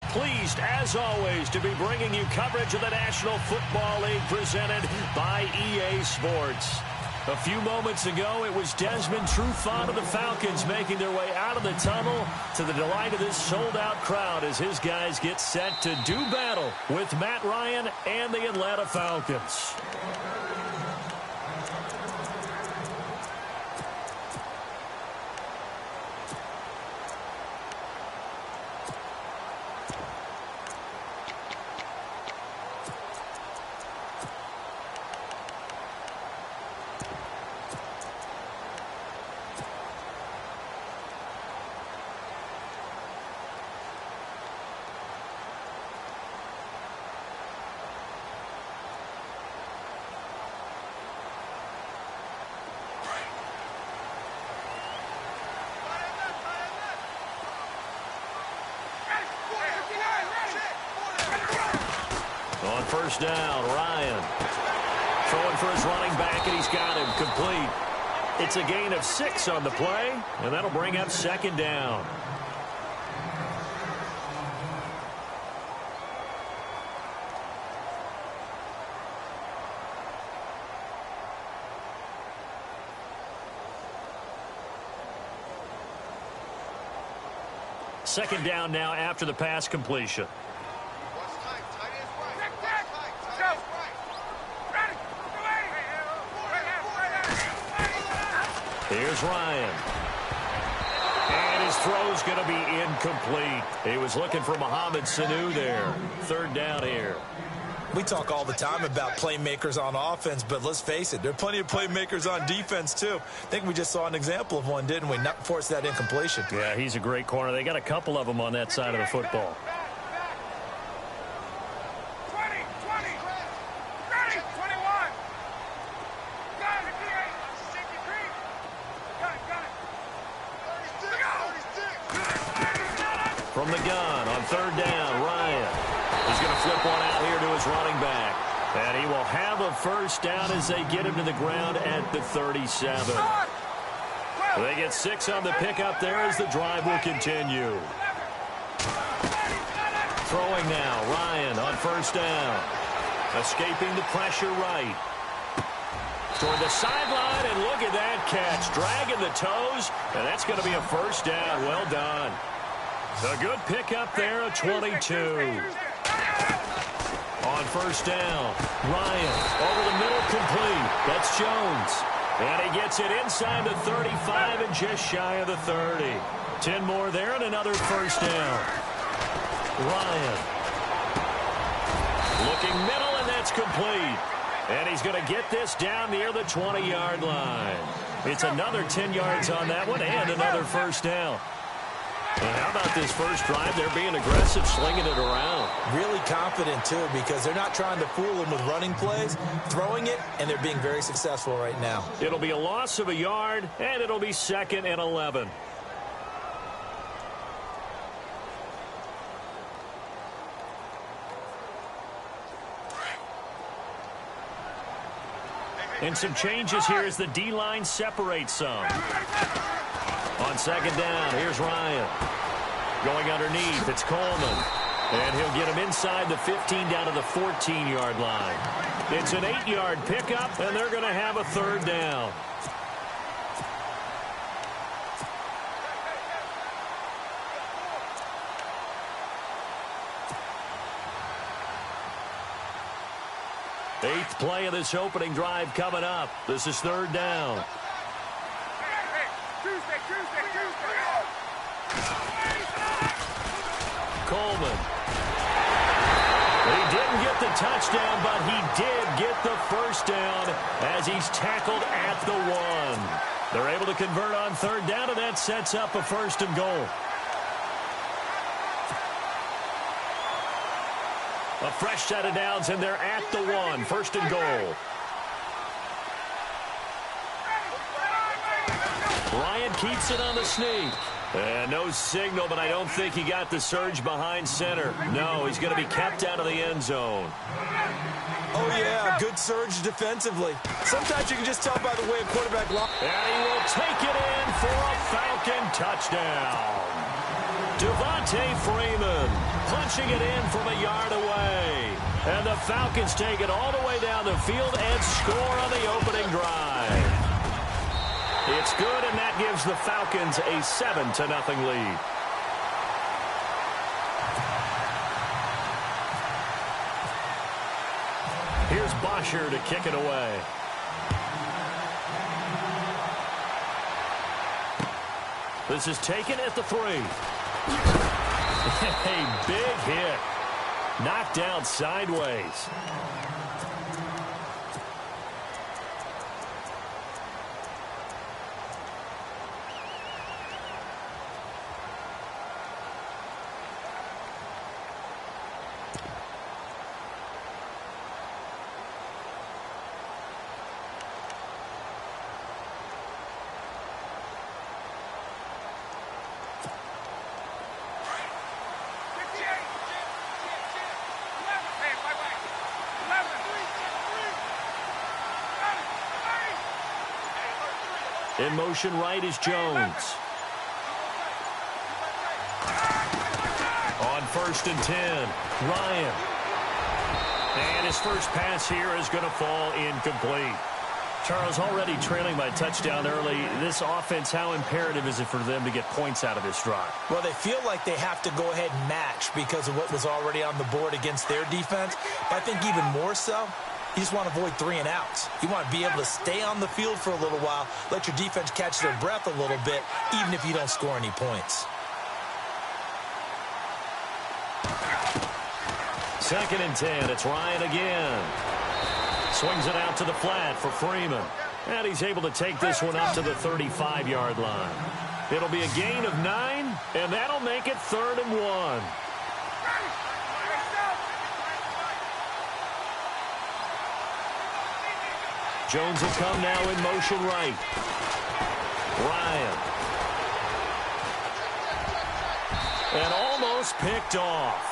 Pleased, as always, to be bringing you coverage of the National Football League presented by EA Sports. A few moments ago, it was Desmond Trufant of the Falcons making their way out of the tunnel to the delight of this sold-out crowd as his guys get set to do battle with Matt Ryan and the Atlanta Falcons. On first down, Ryan throwing for his running back, and he's got him complete. It's a gain of 6 on the play, and that'll bring up second down. Second down now after the pass completion. Here's Ryan. And his throw's going to be incomplete. He was looking for Mohamed Sanu there. Third down here. We talk all the time about playmakers on offense, but let's face it, there are plenty of playmakers on defense, too. I think we just saw an example of one, didn't we? Not force that incompletion. Yeah, he's a great corner. They got a couple of them on that side of the football. From the gun on third down, Ryan. He's going to flip one out here to his running back. And he will have a first down as they get him to the ground at the 37. They get 6 on the pickup there as the drive will continue. Throwing now, Ryan on first down. Escaping the pressure right. Toward the sideline, and look at that catch. Dragging the toes, and that's going to be a first down. Well done. A good pickup there, a 22. On first down, Ryan over the middle, complete. That's Jones. And he gets it inside the 35 and just shy of the 30. 10 more there and another first down. Ryan. Looking middle, and that's complete. And he's going to get this down near the 20-yard line. It's another 10 yards on that one and another first down. And how about this first drive? They're being aggressive, slinging it around. Really confident, too, because they're not trying to fool them with running plays, throwing it, and they're being very successful right now. It'll be a loss of a yard, and it'll be 2nd and 11. And some changes here as the D-line separates some. On second down, here's Ryan. Going underneath, it's Coleman. And he'll get him inside the 15 down to the 14-yard line. It's an 8-yard pickup, and they're going to have a third down. Eighth play of this opening drive coming up. This is third down. Coleman. He didn't get the touchdown, but he did get the first down as he's tackled at the 1. They're able to convert on third down, and that sets up a 1st and goal. A fresh set of downs, and they're at the 1. 1st and goal. Ryan keeps it on the sneak. And no signal, but I don't think he got the surge behind center. No, he's going to be kept out of the end zone. Oh, yeah, good surge defensively. Sometimes you can just tell by the way a quarterback locks. And he will take it in for a Falcon touchdown. Devontae Freeman punching it in from a yard away. And the Falcons take it all the way down the field and score on the opening drive. It's good, and that gives the Falcons a 7-0 lead. Here's Bosher to kick it away. This is taken at the 3. A big hit. Knocked down sideways. In motion right is Jones. On 1st and 10, Ryan. And his first pass here is going to fall incomplete. Charles, already trailing by touchdown early. This offense, how imperative is it for them to get points out of this drive? Well, they feel like they have to go ahead and match because of what was already on the board against their defense. But I think even more so, you just want to avoid 3 and outs. You want to be able to stay on the field for a little while, let your defense catch their breath a little bit, even if you don't score any points. 2nd and 10, it's Ryan again. Swings it out to the flat for Freeman. And he's able to take this one up to the 35-yard line. It'll be a gain of 9, and that'll make it 3rd and 1. Jones will come now in motion right. Ryan. And almost picked off.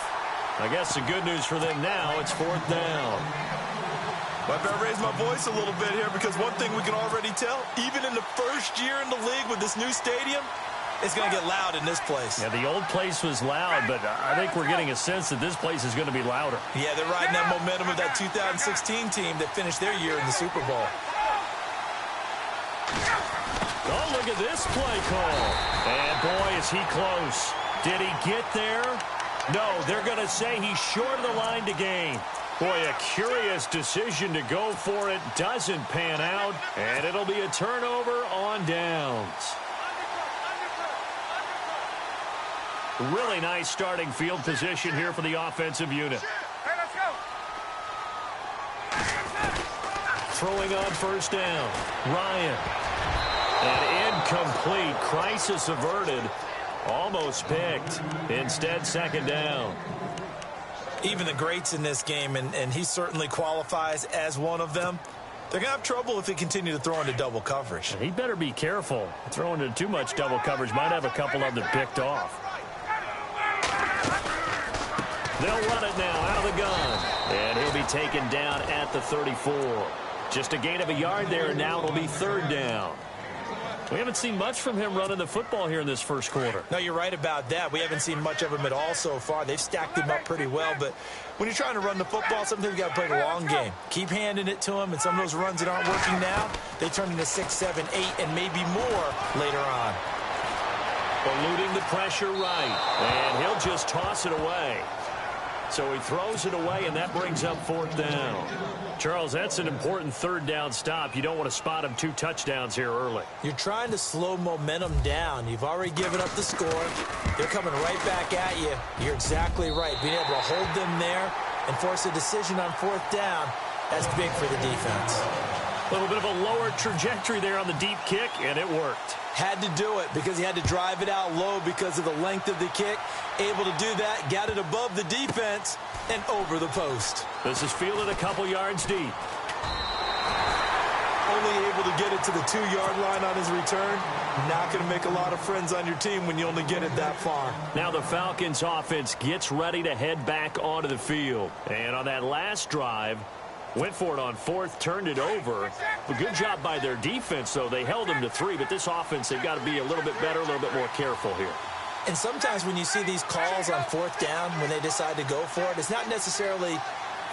I guess the good news for them now, it's 4th down. I better raise my voice a little bit here because one thing we can already tell, even in the first year in the league with this new stadium, it's going to get loud in this place. Yeah, the old place was loud, but I think we're getting a sense that this place is going to be louder. Yeah, they're riding that momentum of that 2016 team that finished their year in the Super Bowl. Oh, look at this play call. And boy, is he close. Did he get there? No, they're going to say he's short of the line to gain. Boy, a curious decision to go for it. Doesn't pan out, and it'll be a turnover on downs. Really nice starting field position here for the offensive unit. Throwing on 1st down. Ryan. And incomplete. Crisis averted. Almost picked. Instead, 2nd down. Even the greats in this game, and he certainly qualifies as one of them, they're going to have trouble if they continue to throw into double coverage. He better be careful. Throwing into too much double coverage might have a couple of them picked off. They'll run it now out of the gun. And he'll be taken down at the 34. Just a gain of a yard there, and now it'll be 3rd down. We haven't seen much from him running the football here in this first quarter. No, you're right about that. We haven't seen much of him at all so far. They've stacked him up pretty well, but when you're trying to run the football, sometimes you got to play the long game. Keep handing it to him, and some of those runs that aren't working now, they turn into 6, 7, 8, and maybe more later on. Eluding the pressure right, and he'll just toss it away. So he throws it away, and that brings up 4th down. Charles, that's an important 3rd down stop. You don't want to spot him 2 touchdowns here early. You're trying to slow momentum down. You've already given up the score. They're coming right back at you. You're exactly right. Being able to hold them there and force a decision on 4th down, that's big for the defense. A little bit of a lower trajectory there on the deep kick, and it worked. Had to do it because he had to drive it out low because of the length of the kick. Able to do that, got it above the defense and over the post. This is fielded a couple yards deep. Only able to get it to the 2-yard line on his return. Not going to make a lot of friends on your team when you only get it that far. Now the Falcons offense gets ready to head back onto the field. And on that last drive, went for it on 4th, turned it over. A good job by their defense, though. They held them to 3, but this offense, they've got to be a little bit better, a little bit more careful here. And sometimes when you see these calls on fourth down, when they decide to go for it, it's not necessarily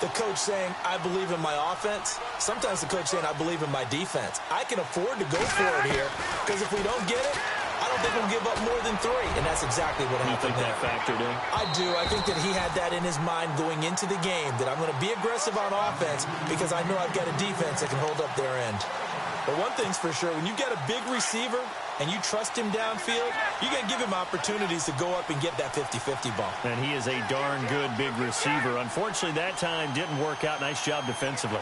the coach saying, I believe in my offense. Sometimes the coach saying, I believe in my defense. I can afford to go for it here because if we don't get it, I don't think we'll give up more than 3. And that's exactly what happened. You think that factored in? I do. I think that he had that in his mind going into the game, that I'm going to be aggressive on offense because I know I've got a defense that can hold up their end. But one thing's for sure, when you get a big receiver and you trust him downfield, you got to give him opportunities to go up and get that 50-50 ball. And he is a darn good big receiver. Unfortunately, that time didn't work out. Nice job defensively.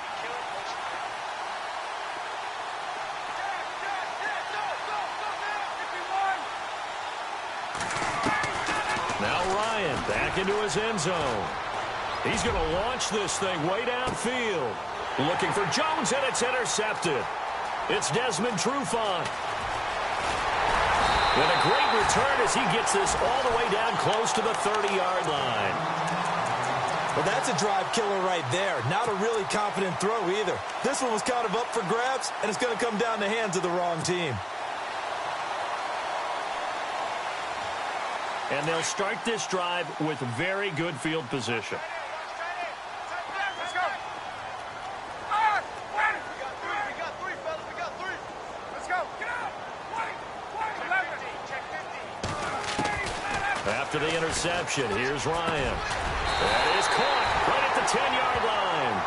Now Ryan back into his end zone. He's going to launch this thing way downfield. Looking for Jones, and it's intercepted. It's Desmond Trufant. And a great return as he gets this all the way down close to the 30-yard line. Well, that's a drive killer right there. Not a really confident throw either. This one was kind of up for grabs, and it's going to come down the hands of the wrong team. And they'll start this drive with very good field position. After the interception, here's Ryan. That is caught right at the 10-yard line.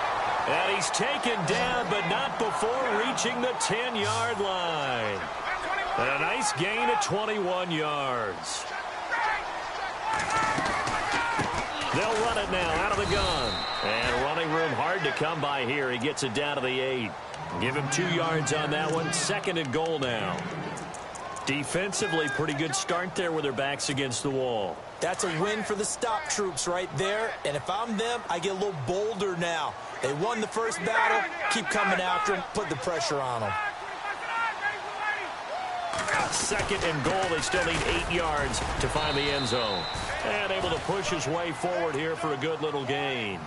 And he's taken down, but not before reaching the 10-yard line. And a nice gain of 21 yards. They'll run it now out of the gun. And running room hard to come by here. He gets it down to the 8. Give him 2 yards on that one. 2nd and goal now. Defensively, pretty good start there with their backs against the wall. That's a win for the stop troops right there. And if I'm them, I get a little bolder now. They won the first battle. Keep coming after them. Put the pressure on them. 2nd and goal. They still need 8 yards to find the end zone. And able to push his way forward here for a good little gain.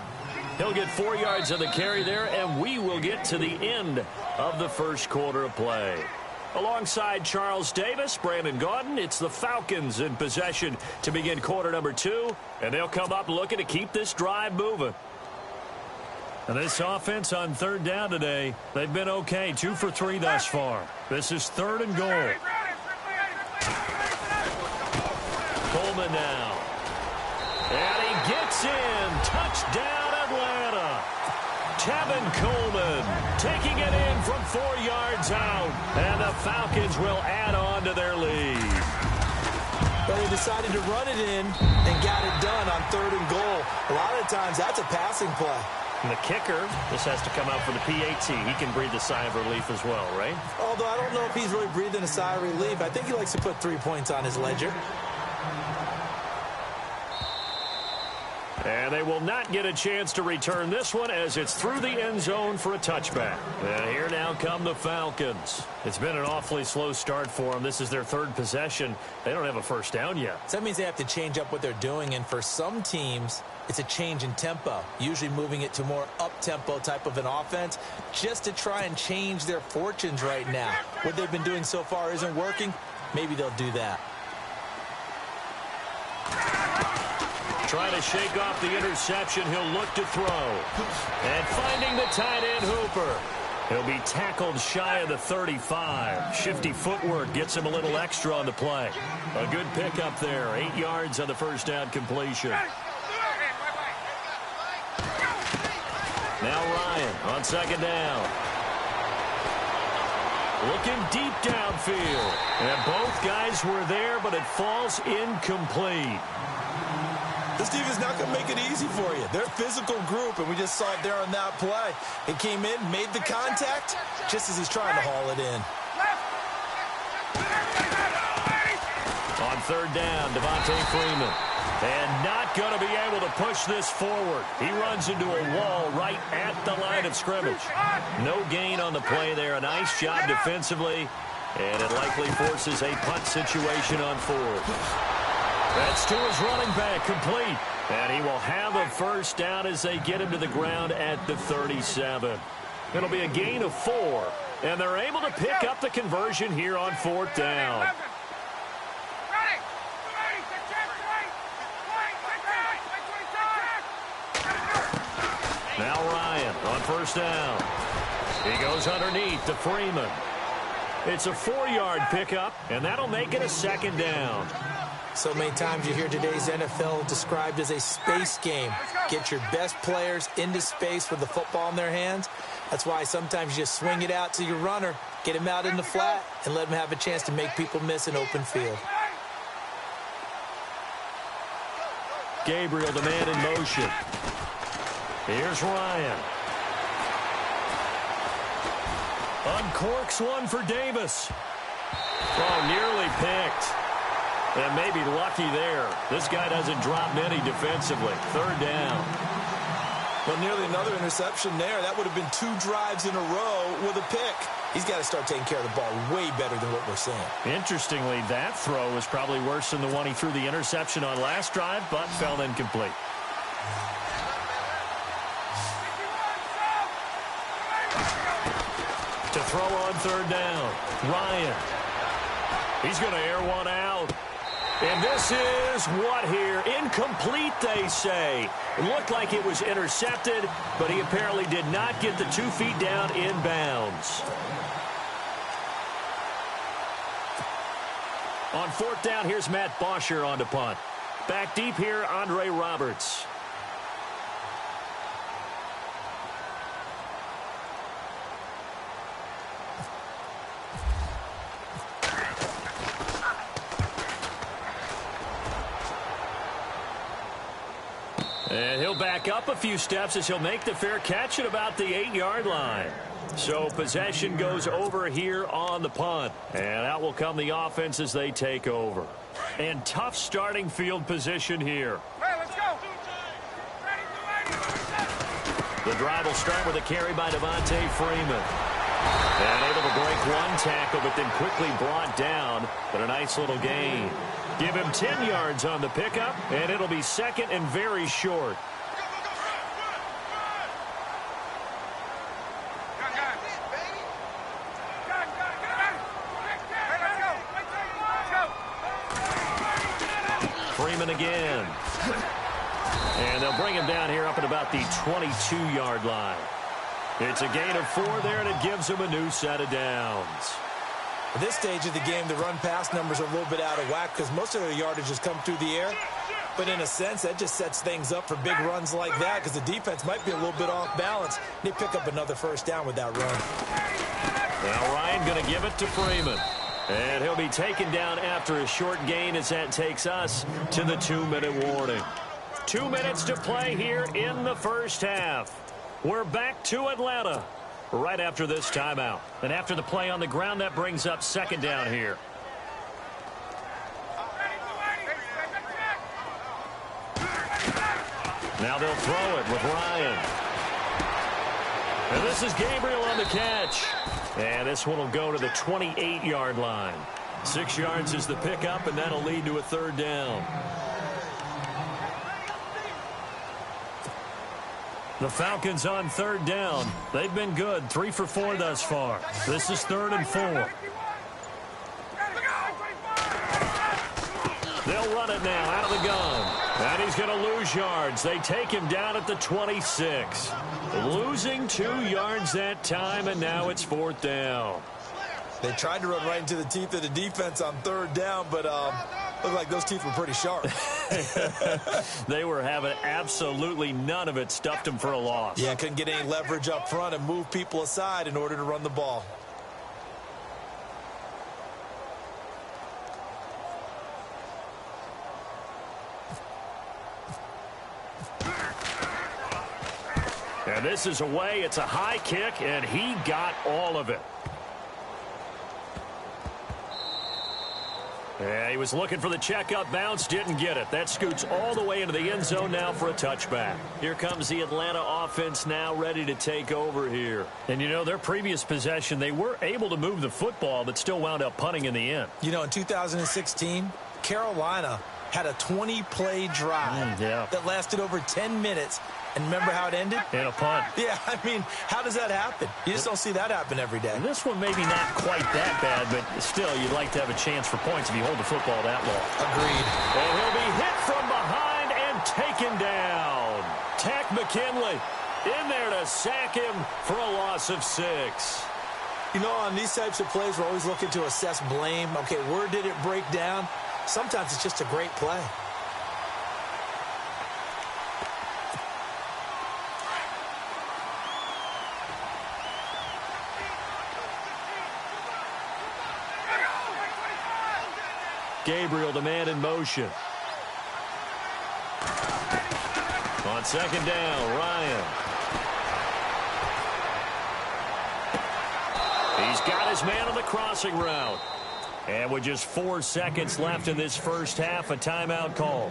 He'll get 4 yards on the carry there, and we will get to the end of the first quarter of play. Alongside Charles Davis, Brandon Gaudin, it's the Falcons in possession to begin quarter number 2, and they'll come up looking to keep this drive moving. And this offense on 3rd down today, they've been okay, 2 for 3 thus far. This is 3rd and goal. Coleman now. And he gets in. Touchdown, Atlanta. Tevin Coleman taking it in from 4 yards out. And the Falcons will add on to their lead. Well, they decided to run it in and got it done on 3rd and goal. A lot of times, that's a passing play. And the kicker, this has to come out for the PAT. He can breathe a sigh of relief as well, right? Although I don't know if he's really breathing a sigh of relief. I think he likes to put 3 points on his ledger. And they will not get a chance to return this one as it's through the end zone for a touchback. And here now come the Falcons. It's been an awfully slow start for them. This is their 3rd possession. They don't have a first down yet. So that means they have to change up what they're doing. And for some teams, it's a change in tempo, usually moving it to more up-tempo type of an offense just to try and change their fortunes right now. What they've been doing so far isn't working. Maybe they'll do that. Trying to shake off the interception. He'll look to throw. And finding the tight end Hooper. He'll be tackled shy of the 35. Shifty footwork gets him a little extra on the play. A good pickup there. 8 yards on the first down completion. Now Ryan on 2nd down. Looking deep downfield. And both guys were there, but it falls incomplete. This defense is not going to make it easy for you. They're a physical group, and we just saw it there on that play. He came in, made the contact, just as he's trying to haul it in. On 3rd down, Devontae Freeman. And not going to be able to push this forward. He runs into a wall right at the line of scrimmage. No gain on the play there. A nice job defensively. And it likely forces a punt situation on 4th. That's to his running back, complete. And he will have a first down as they get him to the ground at the 37. It'll be a gain of 4. And they're able to pick up the conversion here on 4th down. Now Ryan on first down. He goes underneath to Freeman. It's a 4-yard pickup, and that'll make it a second down. So many times you hear today's NFL described as a space game. Get your best players into space with the football in their hands. That's why sometimes you just swing it out to your runner, get him out in the flat, and let him have a chance to make people miss an open field. Gabriel, the man in motion. Here's Ryan. Uncorks one for Davis. Oh, nearly picked. And maybe lucky there. This guy doesn't drop many defensively. Third down. Well, nearly another interception there. That would have been 2 drives in a row with a pick. He's got to start taking care of the ball way better than what we're seeing. Interestingly, that throw was probably worse than the one he threw the interception on last drive, but fell incomplete. To throw on third down, Ryan. He's going to air one out. And this is what here? Incomplete, they say. It looked like it was intercepted, but he apparently did not get the 2 feet down in bounds. On fourth down, here's Matt Bosher on to punt. Back deep here, Andre Roberts. And he'll back up a few steps as he'll make the fair catch at about the 8-yard line. So possession goes over here on the punt. And out will come the offense as they take over. And tough starting field position here. Hey, let's go. The drive will start with a carry by Devontae Freeman. And able to break one tackle, but then quickly brought down. But a nice little gain. Give him 10 yards on the pickup, and it'll be second and very short. Freeman again. And they'll bring him down here up at about the 22-yard line. It's a gain of 4 there, and it gives him a new set of downs. At this stage of the game, the run-pass numbers are a little bit out of whack because most of their yardage has come through the air. But in a sense, that just sets things up for big runs like that because the defense might be a little bit off balance. They pick up another first down with that run. Now Ryan going to give it to Freeman. And he'll be taken down after a short gain as that takes us to the 2-minute warning. 2 minutes to play here in the first half. We're back to Atlanta right after this timeout. And after the play on the ground, that brings up second down here. Now they'll throw it with Ryan. And this is Gabriel on the catch. And this one will go to the 28-yard line. 6 yards is the pickup, and that'll lead to a third down. The Falcons on third down. They've been good, 3 for 4 thus far. This is 3rd and 4. They'll run it now out of the gun. And he's going to lose yards. They take him down at the 26. Losing 2 yards that time, and now it's 4th down. They tried to run right into the teeth of the defense on third down, but looked like those teeth were pretty sharp. They were having absolutely none of it. Stuffed them for a loss. Yeah, couldn't get any leverage up front and move people aside in order to run the ball. And this is away. It's a high kick, and he got all of it. Yeah, he was looking for the checkup bounce, didn't get it. That scoots all the way into the end zone now for a touchback. Here comes the Atlanta offense now ready to take over here. And, you know, their previous possession, they were able to move the football, but still wound up punting in the end. You know, in 2016, Carolina had a 20-play drive that lasted over 10 minutes. And remember how it ended? In a punt. Yeah, I mean, how does that happen? You just don't see that happen every day. And this one maybe not quite that bad, but still, you'd like to have a chance for points if you hold the football that long. Agreed. And he'll be hit from behind and taken down. Tack McKinley. In there to sack him for a loss of 6. You know, on these types of plays, we're always looking to assess blame. Okay, where did it break down? Sometimes it's just a great play. Gabriel, the man in motion. On second down, Ryan. He's got his man on the crossing route. And with just 4 seconds left in this first half, a timeout call.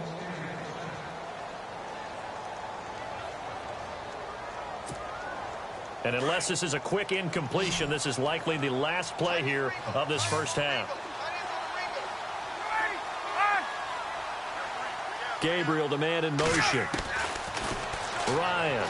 And unless this is a quick incompletion, this is likely the last play here of this first half. Gabriel, the man in motion. Ryan.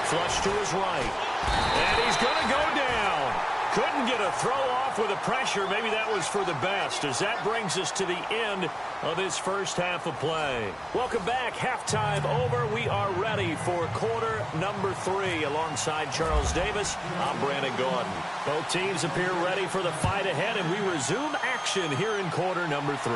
Flush to his right. And he's going to go down. Couldn't get a throw off with the pressure. Maybe that was for the best, as that brings us to the end of this first half of play. Welcome back. Halftime over. We are ready for quarter number 3. Alongside Charles Davis, I'm Brandon Gordon. Both teams appear ready for the fight ahead, and we resume action here in quarter number 3.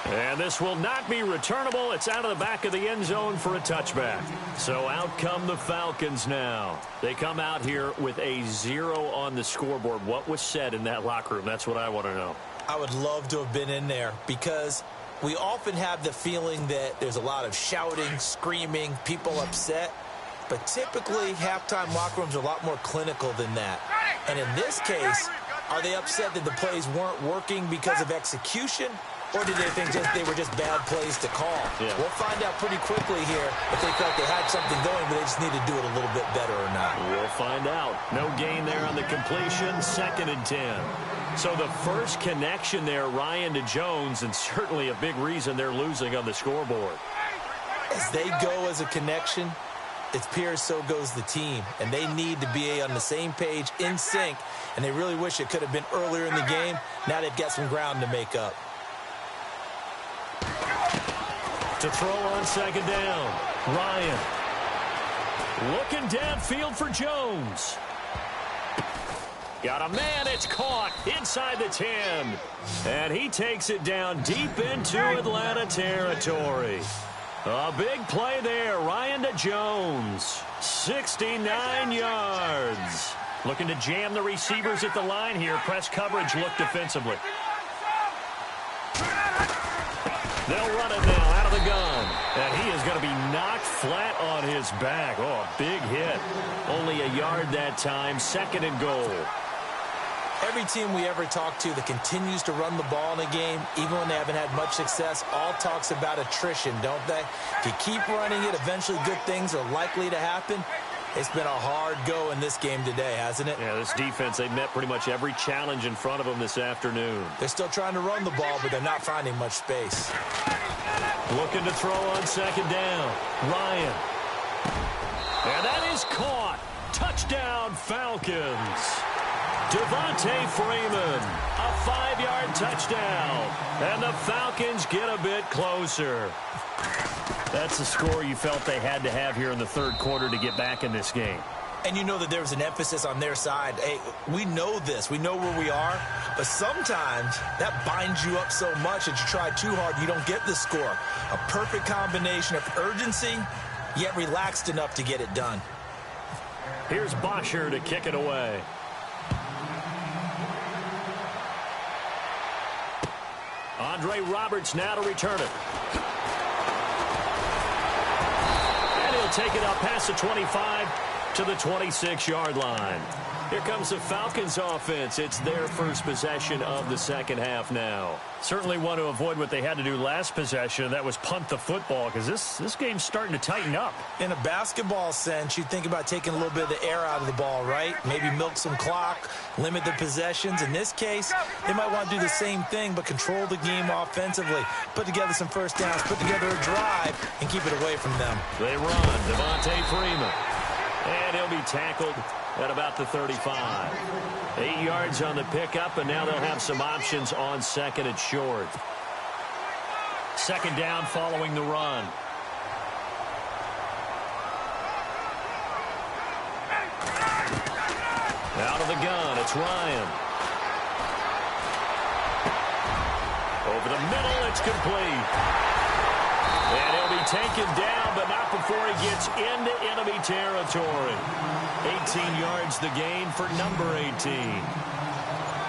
And this will not be returnable. It's out of the back of the end zone for a touchback. So out come the Falcons now. They come out here with a 0 on the scoreboard. What was said in that locker room? That's what I want to know. I would love to have been in there, because we often have the feeling that there's a lot of shouting, screaming, people upset. But typically, halftime locker rooms are a lot more clinical than that. And in this case, are they upset that the plays weren't working because of execution? Or did they think they were just bad plays to call? Yeah. We'll find out pretty quickly here if they felt they had something going, but they just need to do it a little bit better or not. We'll find out. No gain there on the completion. 2nd and 10. So the first connection there, Ryan to Jones, and certainly a big reason they're losing on the scoreboard. As they go as a connection, it appears so goes the team. And they need to be on the same page, in sync. And they really wish it could have been earlier in the game. Now they've got some ground to make up. To throw on second down, Ryan. Looking downfield for Jones. Got a man, it's caught inside the 10. And he takes it down deep into Atlanta territory. A big play there, Ryan to Jones. 69 yards. Looking to jam the receivers at the line here. Press coverage look defensively. They'll run it now out of the gun. And he is going to be knocked flat on his back. Oh, a big hit. Only a yard that time. 2nd and goal. Every team we ever talk to that continues to run the ball in a game, even when they haven't had much success, all talks about attrition, don't they? If you keep running it, eventually good things are likely to happen. It's been a hard go in this game today, hasn't it? Yeah, this defense, they've met pretty much every challenge in front of them this afternoon. They're still trying to run the ball, but they're not finding much space. Looking to throw on second down. Ryan. And that is caught. Touchdown, Falcons. Devontae Freeman, a 5-yard touchdown. And the Falcons get a bit closer. That's the score you felt they had to have here in the third quarter to get back in this game. And you know that there was an emphasis on their side. Hey, we know this. We know where we are. But sometimes that binds you up so much that you try too hard, you don't get the score. A perfect combination of urgency, yet relaxed enough to get it done. Here's Bosher to kick it away. Andre Roberts now to return it. And he'll take it up past the 25 to the 26-yard line. Here comes the Falcons offense. It's their first possession of the second half now. Certainly want to avoid what they had to do last possession. That was punt the football, because this game's starting to tighten up. In a basketball sense, you think about taking a little bit of the air out of the ball, right? Maybe milk some clock, limit the possessions. In this case, they might want to do the same thing, but control the game offensively. Put together some first downs, put together a drive, and keep it away from them. They run. Devontae Freeman. And he'll be tackled at about the 35. 8 yards on the pickup, and now they'll have some options on second and short. Second down following the run. Out of the gun, it's Ryan. Over the middle, it's complete. And he'll be taken down, but not before he gets into enemy territory. 18 yards the gain for number 18.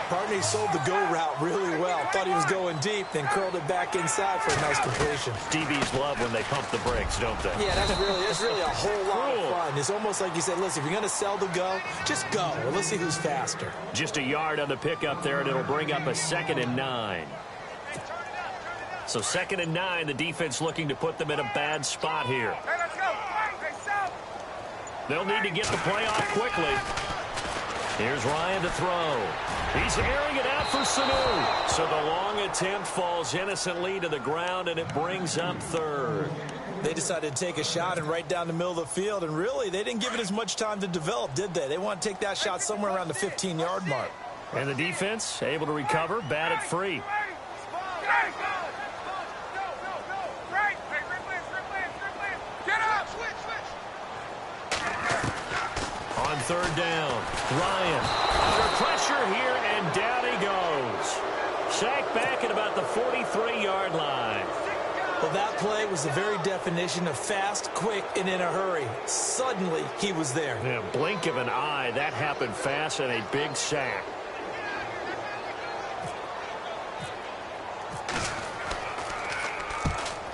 Partner, he sold the go route really well. Thought he was going deep, then curled it back inside for a nice completion. DBs love when they pump the brakes, don't they? Yeah, that's really a whole lot of fun. It's almost like you said, listen, if you're going to sell the go, just go. Well, let's see who's faster. Just a yard on the pickup there, and it'll bring up a 2nd and 9. So 2nd and 9, the defense looking to put them in a bad spot here. They'll need to get the play off quickly. Here's Ryan to throw. He's airing it out for Sanu. So the long attempt falls innocently to the ground, and it brings up 3rd. They decided to take a shot and right down the middle of the field, and really, they didn't give it as much time to develop, did they? They want to take that shot somewhere around the 15-yard mark. And the defense able to recover, bat it free. On 3rd down, Ryan under pressure here, and down he goes. Sacked back at about the 43-yard line. Well, that play was the very definition of fast, quick, and in a hurry. Suddenly, he was there. In a blink of an eye, that happened fast, and a big sack.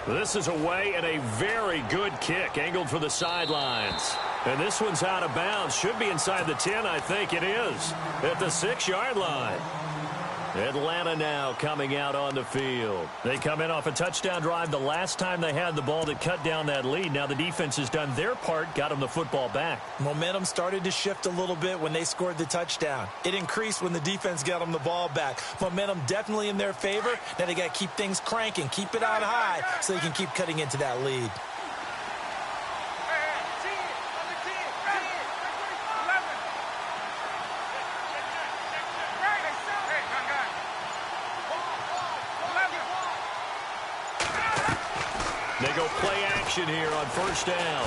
This is away, and a very good kick, angled for the sidelines. And this one's out of bounds. Should be inside the 10, I think it is. At the 6-yard line. Atlanta now coming out on the field. They come in off a touchdown drive the last time they had the ball that cut down that lead. Now the defense has done their part, got them the football back. Momentum started to shift a little bit when they scored the touchdown. It increased when the defense got them the ball back. Momentum definitely in their favor. Now they got to keep things cranking, keep it on high so they can keep cutting into that lead. They go play action here on 1st down.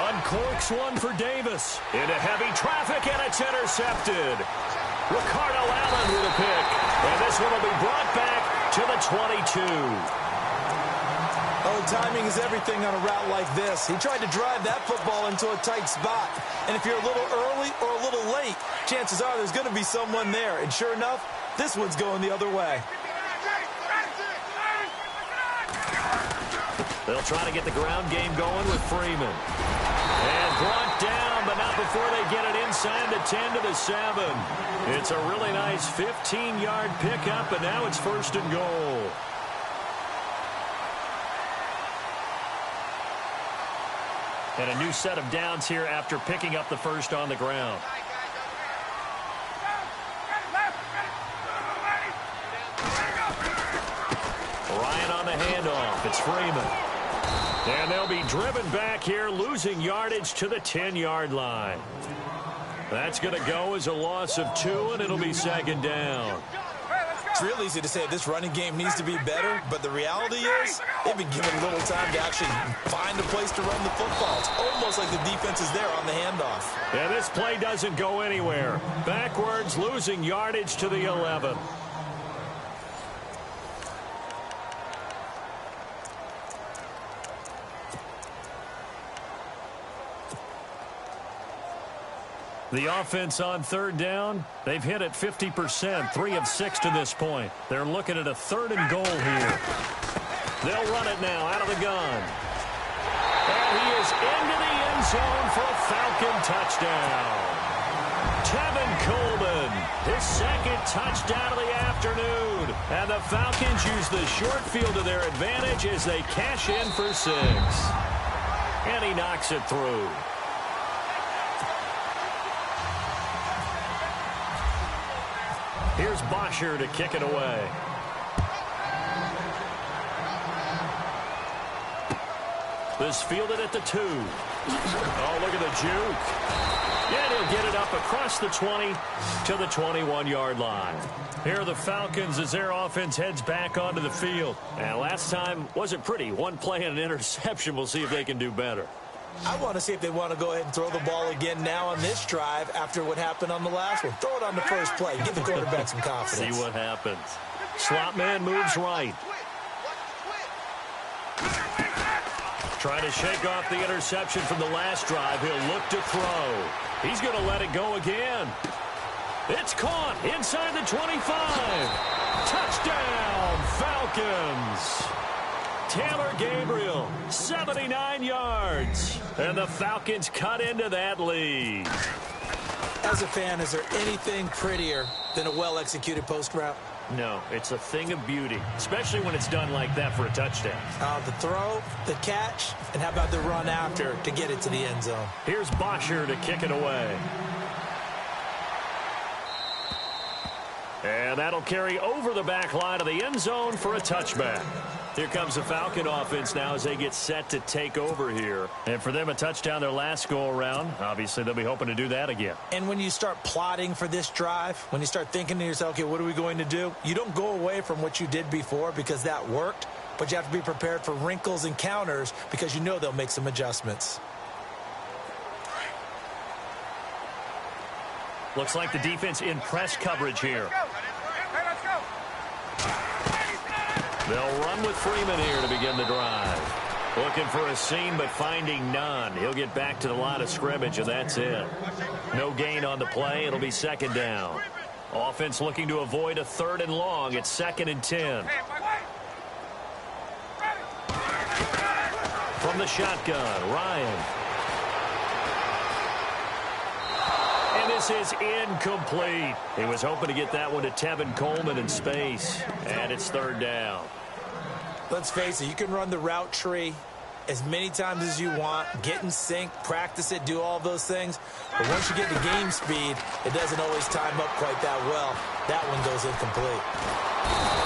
Uncorks one for Davis. Into heavy traffic, and it's intercepted. Ricardo Allen with a pick. And this one will be brought back to the 22. Oh, timing is everything on a route like this. He tried to drive that football into a tight spot. And if you're a little early or a little late, chances are there's going to be someone there. And sure enough, this one's going the other way. They'll try to get the ground game going with Freeman. And brought down, but not before they get it inside the 10 to the 7. It's a really nice 15-yard pickup, and now it's 1st and goal. And a new set of downs here after picking up the first on the ground. Ryan on the handoff. It's Freeman. And they'll be driven back here, losing yardage to the 10-yard line. That's going to go as a loss of 2, and it'll be 2nd down. It's real easy to say this running game needs to be better, but the reality is they've been given little time to actually find a place to run the football. It's almost like the defense is there on the handoff. Yeah, this play doesn't go anywhere. Backwards, losing yardage to the 11. The offense on 3rd down, they've hit it 50%, 3 of 6 to this point. They're looking at a 3rd and goal here. They'll run it now out of the gun. And he is into the end zone for a Falcon touchdown. Tevin Coleman, his 2nd touchdown of the afternoon. And the Falcons use the short field to their advantage as they cash in for 6. And he knocks it through. Here's Bosher to kick it away. This fielded at the 2. Oh, look at the juke. And he'll get it up across the 20 to the 21-yard line. Here are the Falcons as their offense heads back onto the field. And last time wasn't pretty. One play and an interception. We'll see if they can do better. I want to see if they want to go ahead and throw the ball again now on this drive after what happened on the last one. Throw it on the first play. Give the quarterback some confidence. See what happens. Slot man moves right. Trying to shake off the interception from the last drive. He'll look to throw. He's going to let it go again. It's caught inside the 25. Touchdown, Falcons. Taylor Gabriel, 79 yards. And the Falcons cut into that lead. As a fan, is there anything prettier than a well-executed post route? No, it's a thing of beauty, especially when it's done like that for a touchdown. The throw, the catch, and how about the run after to get it to the end zone? Here's Bosher to kick it away. And that'll carry over the back line of the end zone for a touchback. Here comes the Falcon offense now as they get set to take over here. And for them, a touchdown their last go-around. Obviously, they'll be hoping to do that again. And when you start plotting for this drive, when you start thinking to yourself, okay, what are we going to do? You don't go away from what you did before because that worked, but you have to be prepared for wrinkles and counters because you know they'll make some adjustments. Looks like the defense in press coverage here. They'll run with Freeman here to begin the drive. Looking for a seam, but finding none. He'll get back to the line of scrimmage, and that's it. No gain on the play. It'll be second down. Offense looking to avoid a 3rd and long. It's 2nd and 10. From the shotgun, Ryan. And this is incomplete. He was hoping to get that one to Tevin Coleman in space. And it's 3rd down. Let's face it, you can run the route tree as many times as you want, get in sync, practice it, do all those things. But once you get to game speed, it doesn't always time up quite that well. That one goes incomplete.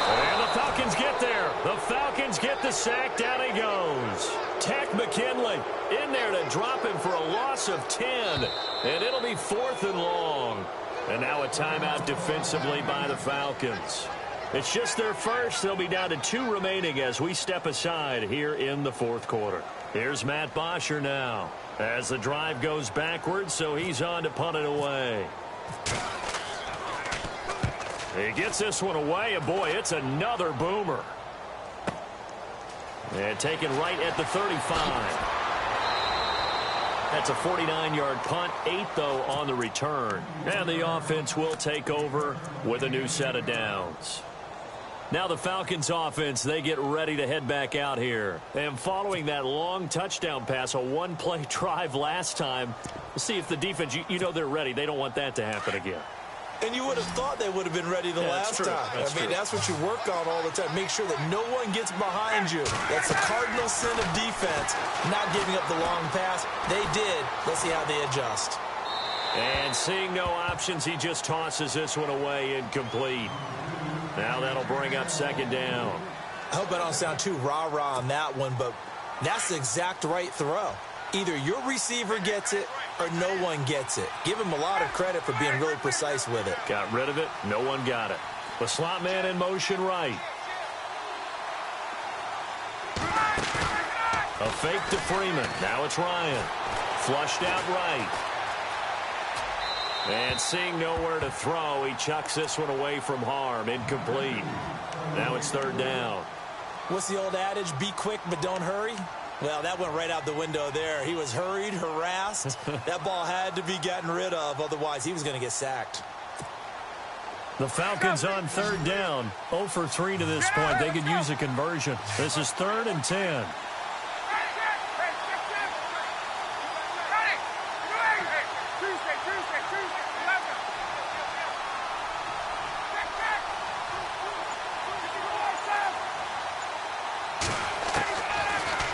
And the Falcons get there. The Falcons get the sack. Down he goes. Tech McKinley in there to drop him for a loss of 10. And it'll be 4th and long. And now a timeout defensively by the Falcons. It's just their first. They'll be down to 2 remaining as we step aside here in the 4th quarter. Here's Matt Bosher now as the drive goes backwards, so he's on to punt it away. He gets this one away, and boy, it's another boomer. And taken right at the 35. That's a 49-yard punt, 8 though on the return. And the offense will take over with a new set of downs. Now the Falcons offense, they get ready to head back out here. And following that long touchdown pass, a one-play drive last time, we'll see if the defense, you know they're ready. They don't want that to happen again. And you would have thought they would have been ready the last time. That's what you work on all the time. Make sure that no one gets behind you. That's the cardinal sin of defense, not giving up the long pass. They did. Let's see how they adjust. And seeing no options, he just tosses this one away incomplete. Now that'll bring up 2nd down. I hope I don't sound too rah-rah on that one, but that's the exact right throw. Either your receiver gets it or no one gets it. Give him a lot of credit for being really precise with it. Got rid of it. No one got it. The slot man in motion right. A fake to Freeman. Now it's Ryan. Flushed out right. And seeing nowhere to throw, he chucks this one away from harm. Incomplete. Now it's 3rd down. What's the old adage? Be quick, but don't hurry. Well, that went right out the window there. He was hurried, harassed. That ball had to be gotten rid of. Otherwise, he was going to get sacked. The Falcons on 3rd down. 0 for 3 to this point. They could use a conversion. This is 3rd and 10.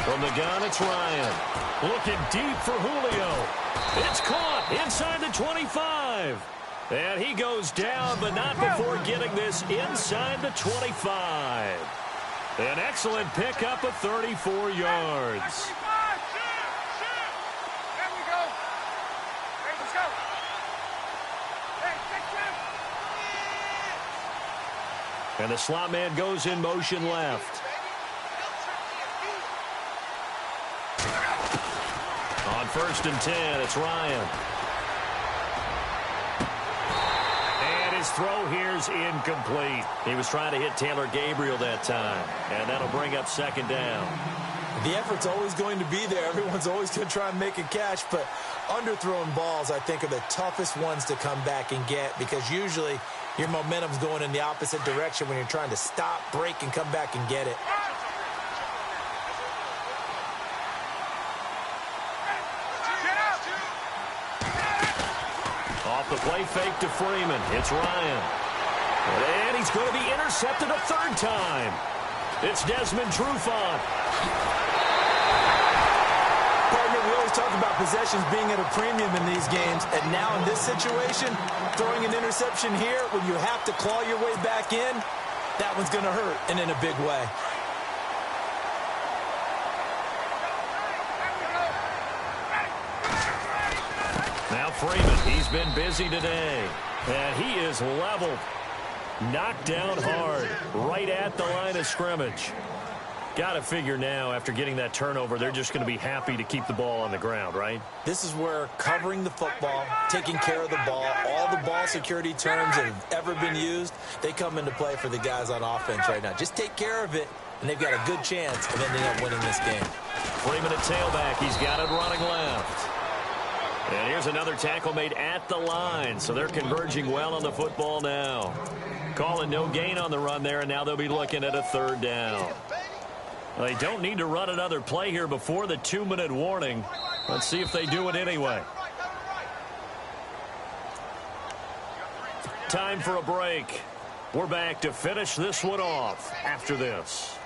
From the gun, it's Ryan. Looking deep for Julio. It's caught inside the 25. And he goes down, but not before getting this inside the 25. An excellent pickup of 34 yards. And the slot man goes in motion left. 1st and 10. It's Ryan. And his throw here's incomplete. He was trying to hit Taylor Gabriel that time. And that'll bring up 2nd down. The effort's always going to be there. Everyone's always going to try and make a catch, but underthrown balls, I think, are the toughest ones to come back and get because usually your momentum's going in the opposite direction when you're trying to stop, break, and come back and get it. Off the play fake to Freeman. It's Ryan. And he's going to be intercepted a 3rd time. It's Desmond Trufant. Partner, we always talk about possessions being at a premium in these games, and now in this situation, throwing an interception here when you have to claw your way back in, that one's going to hurt, and in a big way. Now Freeman, he's been busy today, and he is leveled. Knocked down hard, right at the line of scrimmage. Got to figure now, after getting that turnover, they're just going to be happy to keep the ball on the ground, right? This is where covering the football, taking care of the ball, all the ball security terms that have ever been used, they come into play for the guys on offense right now. Just take care of it, and they've got a good chance of ending up winning this game. Freeman at tailback. He's got it running left. And here's another tackle made at the line, so they're converging well on the football now. Calling no gain on the run there, and now they'll be looking at a 3rd down. Well, they don't need to run another play here before the 2-minute warning. Let's see if they do it anyway. Time for a break. We're back to finish this one off after this.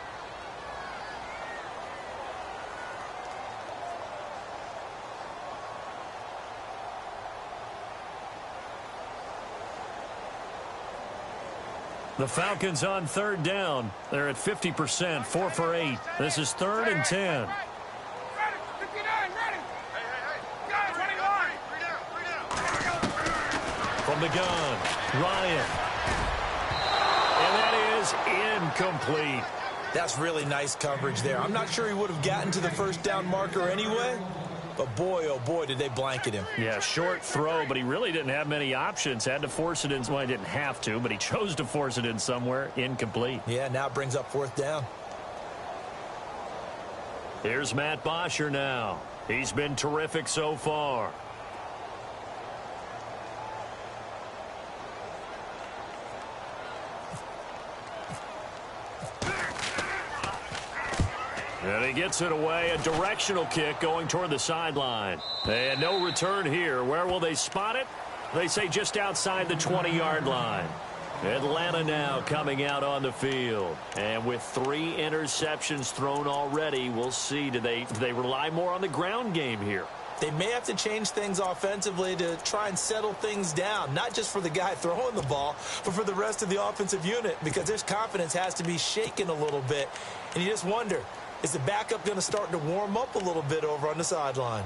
The Falcons on 3rd down. They're at 50%, 4 for 8. This is 3rd and 10. From the gun, Ryan. And that is incomplete. That's really nice coverage there. I'm not sure he would have gotten to the 1st down marker anyway. But boy, oh boy, did they blanket him. Yeah, short throw, but he really didn't have many options. Had to force it in. Well, he didn't have to, but he chose to force it in somewhere. Incomplete. Yeah, now it brings up 4th down. Here's Matt Bosher now. He's been terrific so far. And he gets it away, a directional kick going toward the sideline. And no return here. Where will they spot it? They say just outside the 20-yard line. Atlanta now coming out on the field. And with 3 interceptions thrown already, we'll see. Do they rely more on the ground game here? They may have to change things offensively to try and settle things down, not just for the guy throwing the ball, but for the rest of the offensive unit, because their confidence has to be shaken a little bit. And you just wonder, is the backup going to start to warm up a little bit over on the sideline?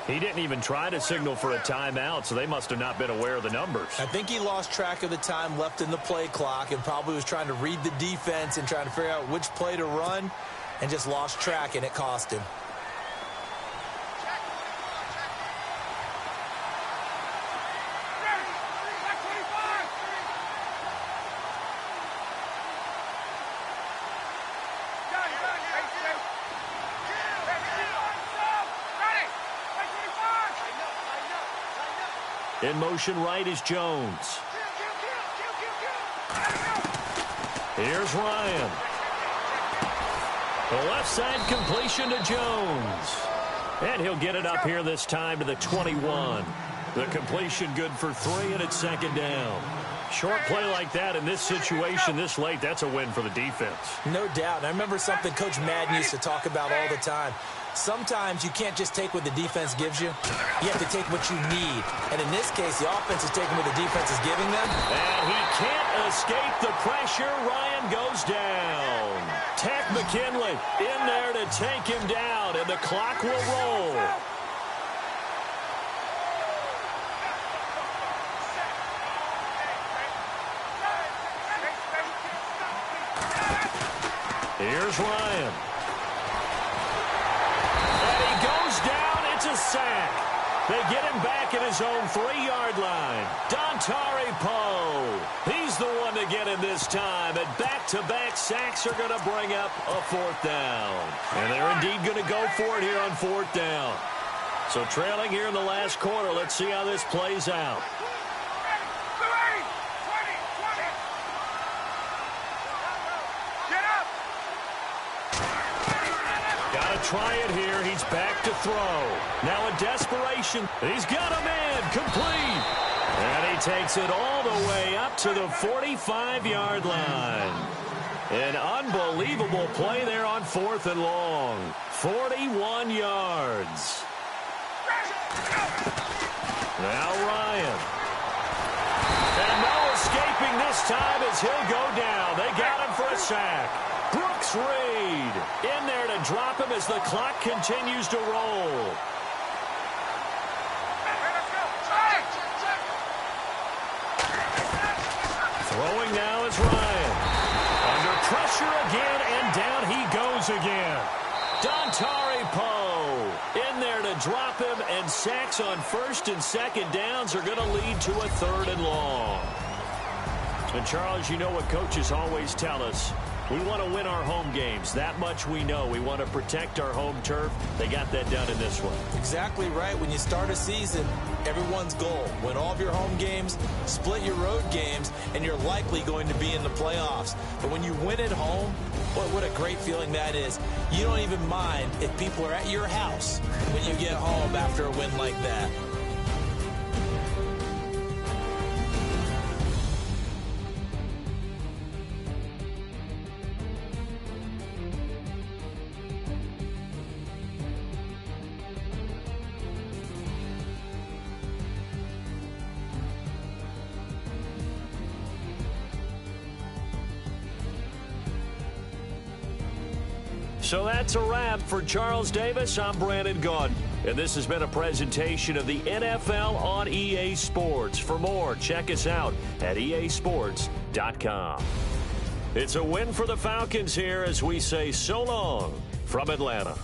He didn't even try to signal for a timeout, so they must have not been aware of the numbers. I think he lost track of the time left in the play clock and probably was trying to read the defense and trying to figure out which play to run and just lost track, and it cost him. In motion right is Jones. Here's Ryan. The left side completion to Jones. And he'll get it up here this time to the 21. The completion good for 3, and it's 2nd down. Short play like that in this situation this late, that's a win for the defense. No doubt. And I remember something Coach Madden used to talk about all the time. Sometimes you can't just take what the defense gives you. You have to take what you need. And in this case, the offense is taking what the defense is giving them. And he can't escape the pressure. Ryan goes down. Tech McKinley in there to take him down, and the clock will roll. Here's Ryan. And he goes down. It's a sack. They get him back at his own 3-yard line. Dontari Poe. He's the one to get him this time. And back-to-back sacks are going to bring up a 4th down. And they're indeed going to go for it here on 4th down. So trailing here in the last quarter. Let's see how this plays out. Try it here. He's back to throw. Now in desperation. He's got a man. Complete. And he takes it all the way up to the 45-yard line. An unbelievable play there on 4th and long. 41 yards. Now Ryan. And no escaping this time as he'll go down. They got him for a sack. Brooks Reed in there to drop him as the clock continues to roll. Throwing now is Ryan. Under pressure again, and down he goes again. Dontari Poe in there to drop him, and sacks on 1st and 2nd downs are going to lead to a 3rd and long. And Charles, you know what coaches always tell us. We want to win our home games. That much we know. We want to protect our home turf. They got that done in this one. Exactly right. When you start a season, everyone's goal: win all of your home games, split your road games, and you're likely going to be in the playoffs. But when you win at home, what a great feeling that is. You don't even mind if people are at your house when you get home after a win like that. So that's a wrap for Charles Davis. I'm Brandon Gaudin, and this has been a presentation of the NFL on EA Sports. For more, check us out at easports.com. It's a win for the Falcons here as we say so long from Atlanta.